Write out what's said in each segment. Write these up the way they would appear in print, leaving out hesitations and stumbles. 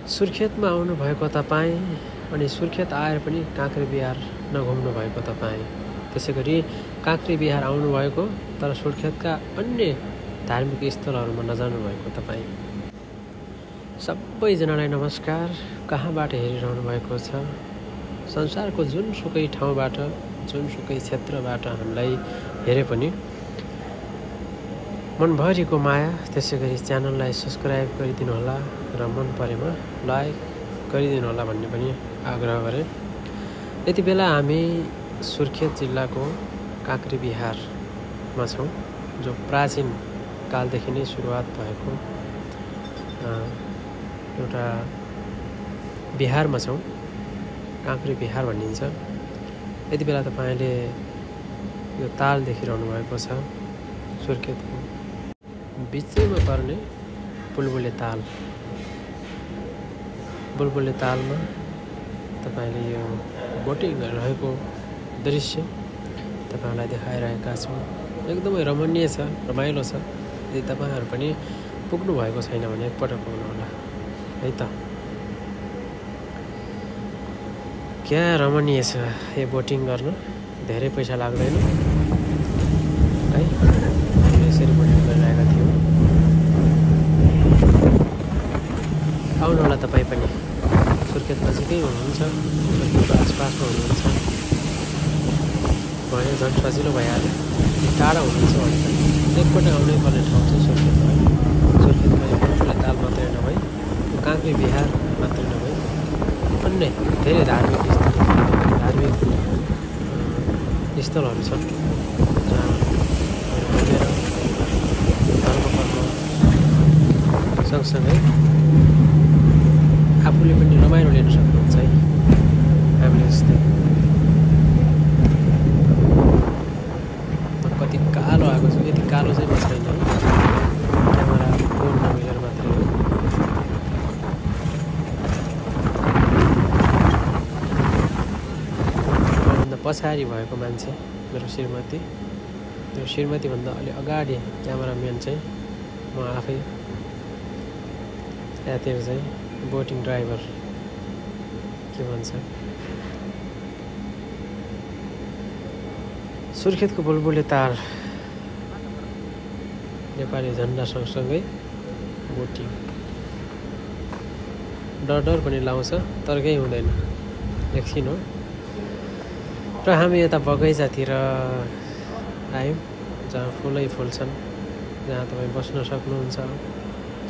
सुर्खेतमा आउनुभएको तपाईँ अनि सुर्खेत आएर पनि काँक्रेबिहार नघुम्नु भएको तपाईँ, त्यसै गरी काँक्रेबिहार आउनुभएको तर सुर्खेतका अन्य धार्मिक स्थलहरूमा नजानु भएको तपाईँ, सबैजनालाई नमस्कार। कहाँबाट हेरिरहनु भएको छ? संसारको जुनसुकै ठाउँबाट, जुनसुकै क्षेत्रबाट हामीलाई हेरे पनि मनभरिको माया, त्यसै गरी च्यानललाई सब्सक्राइब गरिदिनु होला र मन परेमा लाइक गरिदिनु होला भन्ने पनि आग्रह गरे। यति बेला हामी सुर्खेत जिल्लाको काँक्रेबिहारमा छौँ, जो प्राचीन कालदेखि नै सुरुवात भएको एउटा बिहारमा छौँ। काँक्रेबिहार भनिन्छ। यति बेला तपाईँले यो ताल देखिरहनु भएको छ, सुर्खेतको बिचैमा पर्ने बुलबुले ताल। बुलबुले तालमा तपाईँले यो बोटिङ रहेको दृश्य तपाईँलाई देखाइरहेका छौँ। एकदमै रमणीय छ, रमाइलो छ। यदि तपाईँहरू पनि पुग्नु भएको छैन भने एकपटक पुग्नु होला है त। क्या रमणीय छ यो बोटिङ गर्न, धेरै पैसा लाग्दैन है। हामीले यसरी बोटिङ गरिरहेका थियौँ। आउनु होला तपाईँ पनि, सुर्खेत नजिकै हुनुहुन्छ, सुर्खेतको आसपासमा हुनुहुन्छ भने झन् सजिलो भइहाल्यो। टाढा हुनुहुन्छ भने त एकपल्ट आउनै पर्ने ठाउँ चाहिँ सुर्खेत हो। सुर्खेतमा बुलबुले ताल मात्रै नभई, काँक्रेबिहार मात्रै नभई, अन्य धेरै धार्मिक स्थलहरू छन् जहाँ घुमेर धर्म कर्म सँगसँगै आफूले पनि रमाइलो लिन सक्नुहुन्छ है, हामीले जस्तै। कति कालो आएको छु, यति कालो चाहिँ म छैन है, क्यामेरा फोन नमिलेर मात्रै हो। मभन्दा पछाडि भएको मान्छे मेरो श्रीमती, त्यो श्रीमतीभन्दा अलि अगाडि क्यामेराम्यान चाहिँ म आफै, त्यहाँतिर चाहिँ बोटिङ ड्राइभर के भन्छ। सुर्खेतको बुलबुले ताल नेपाली झन्डा सँगसँगै बोटिङ डर पनि लाउँछ, तर केही हुँदैन, एकछिन हो। र हामी यता बगैँचातिर आयौँ, जहाँ फुलै फुल छन्, जहाँ तपाईँ बस्न सक्नुहुन्छ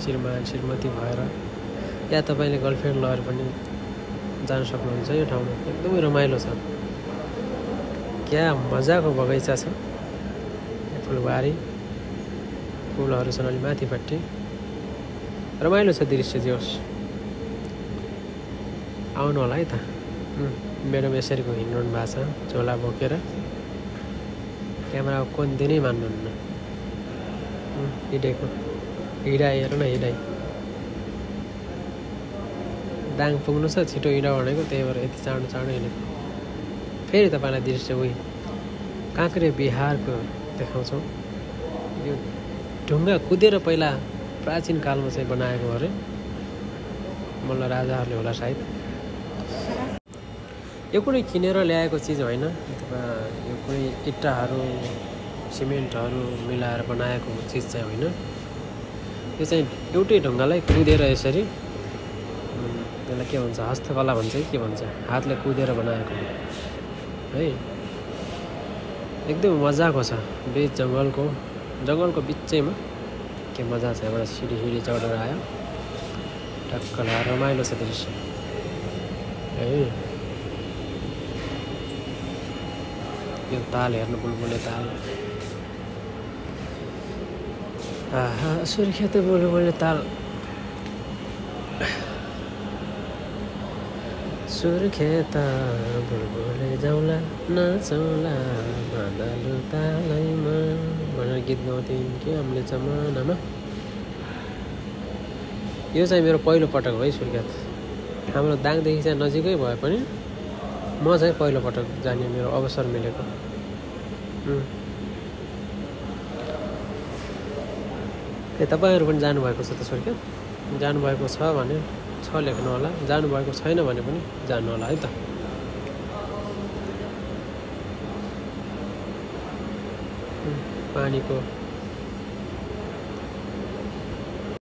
श्रीमान श्रीमती भएर, या तपाईँले गर्लफ्रेन्ड लगेर पनि जान सक्नुहुन्छ। यो ठाउँमा एकदमै रमाइलो छ। क्या मजाको बगैँचा छ, फुलबारी, फुलहरू छन् अलि माथिपट्टि, रमाइलो छ दृश्य। जे होस्, आउनु होला है त। म्याडम यसरीको हिँड्नु भएको छ झोला बोकेर, क्यामेराको कोन दिनै मान्नुहुन्न। हिँडेको हिँडाइ, हेर न हिँडाइ, दाङ पुग्नु छ, छिटो हिँड भनेको, त्यही भएर यति चाँडो हिँडेको। फेरि तपाईँलाई दृश्य उही काँक्रेबिहारको देखाउँछौँ। यो ढुङ्गा कुदेर पहिला प्राचीन कालमा चाहिँ बनाएको अरे, मल्ल राजाहरूले होला सायद। यो कुनै किनेर ल्याएको चिज होइन, अथवा यो कुनै इट्टाहरू सिमेन्टहरू मिलाएर बनाएको चिज चाहिँ होइन। यो चाहिँ एउटै ढुङ्गालाई कुदेर यसरी, त्यसलाई के भन्छ, हस्तकला भन्छ कि के भन्छ, हातले कुदेर बनाएको है। एकदम मजाको छ, बिच जङ्गलको बिचैमा। के मजा छ। एउटा सिडी चढेर आयो, टक्क लाएर रमाइलो छ दृश्य है। यो ताल हेर्नु, बुलबुले ताल। आहा, सुर्खेत बुलबुले ताल। सुर्खेत बुलबुले जाउँला नचौला मादलु तालैमा भनेर गीत गाउँथ्यौँ कि हामीले जमानामा। यो चाहिँ मेरो पहिलो पटक हो है सुर्खेत। हाम्रो दाङदेखि चाहिँ नजिकै भए पनि म चाहिँ पहिलो पटक जाने मेरो अवसर मिलेको। तपाईँहरू पनि जानुभएको छ त सुर्खेत? जानुभएको छ भने छ लेख्नु होला, जानुभएको छैन भने पनि जानु होला है त। पानीको